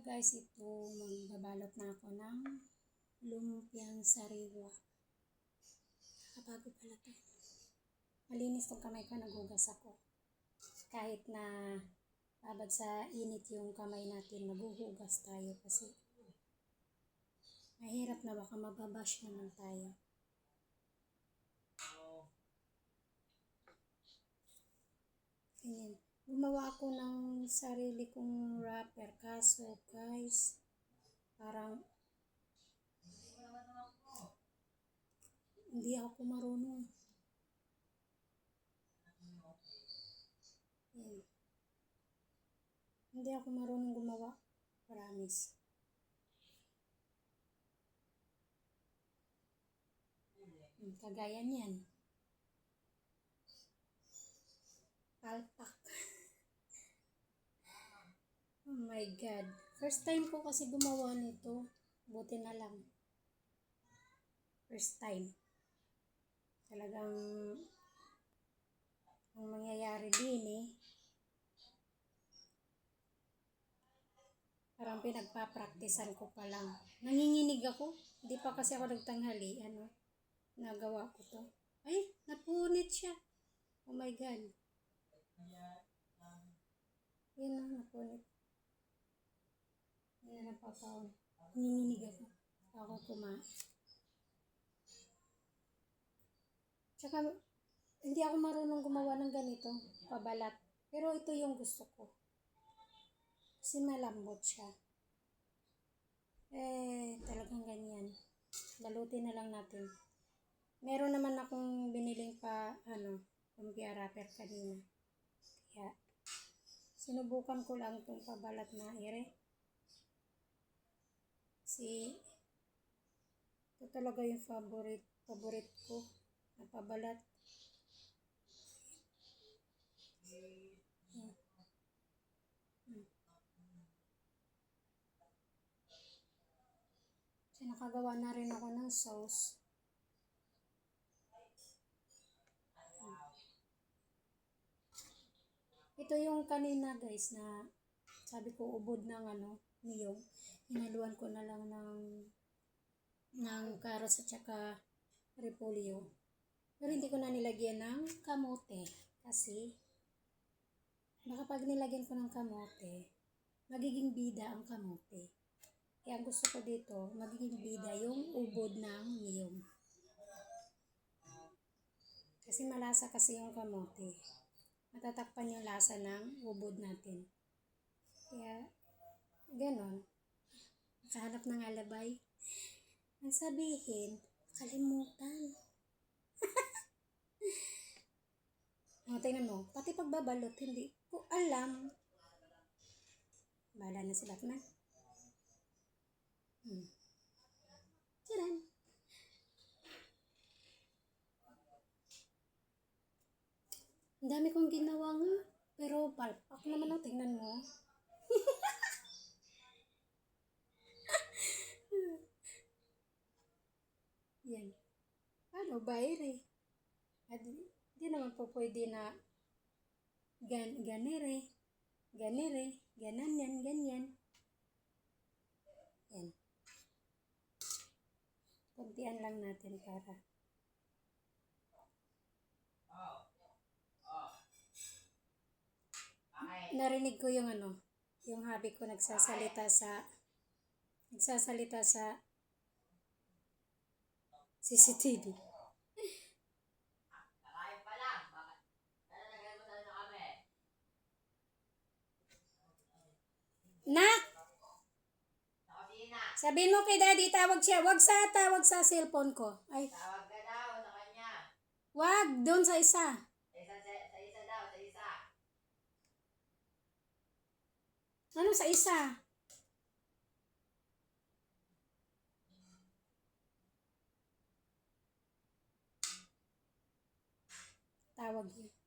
guys, ito magbabalot na ako ng lumpiang sariwa. Bago pala to. Malinis tong kamay ko, naghugas ako. Kahit na babad sa init yung kamay natin, maghuhugas tayo kasi mahirap na baka mababash naman tayo. Ganyan. Gumawa ako ng sarili kong wrapper kaso guys, parang hindi ako marunong. Yan. Hindi ako marunong gumawa. Promise. Kagaya niyan. Palpak. Oh my God. First time ko kasi gumawa nito. Buti na lang. First time. Talagang ang mangyayari din parang pinagpapraktisan ko pa lang. Nanginginig ako. Hindi pa kasi ako nagtanghali. Nagawa ko to. Ay, napunit siya. Oh my God. Yan na, napunit. Yan na papaon. Nanginginig ako. Ako kumain. Tsaka, hindi ako marunong gumawa ng ganito. Pabalat. Pero ito yung gusto ko. Kasi malambot siya. Talagang ganyan. Balutin na lang natin. Meron naman akong biniling lumpia wrapper kanina. Kaya, sinubukan ko lang itong pabalat na Kasi, ito talaga yung favorite ko na pabalat. So, nakagawa na rin ako ng sauce. Ito yung kanina guys na sabi ko ubod ng niyog. Hinaluan ko na lang ng carrots at saka repolyo. Pero hindi ko na nilagyan ng kamote kasi baka pag nilagyan ko ng kamote, magiging bida ang kamote. Kaya ang gusto ko dito, magiging bida yung ubod ng niyog. Kasi malasa kasi yung kamote. Matatakpan yung lasa ng ubod natin. Kaya, ganon. Nakahanap ng alabay. Ang sabihin, kalimutan. Tingnan mo, pati pagbabalot, hindi ko alam. Bahala na si Batman. Tiyan. Ang dami kong ginawa nga. Pero palpak naman tingnan mo. Yan. Paano ba Hindi naman po pwede na ganire, ganyan. Yan. Kuntian lang natin para. Narinig ko yung yung hubby ko nagsasalita sa CCTV. Nak! Sabihin mo kay daddy, tawag siya. Wag sa cellphone ko. Ay. Tawag ka daw sa kanya. Wag, doon sa isa. Sa isa daw, sa isa. Ano sa isa? Tawag yun.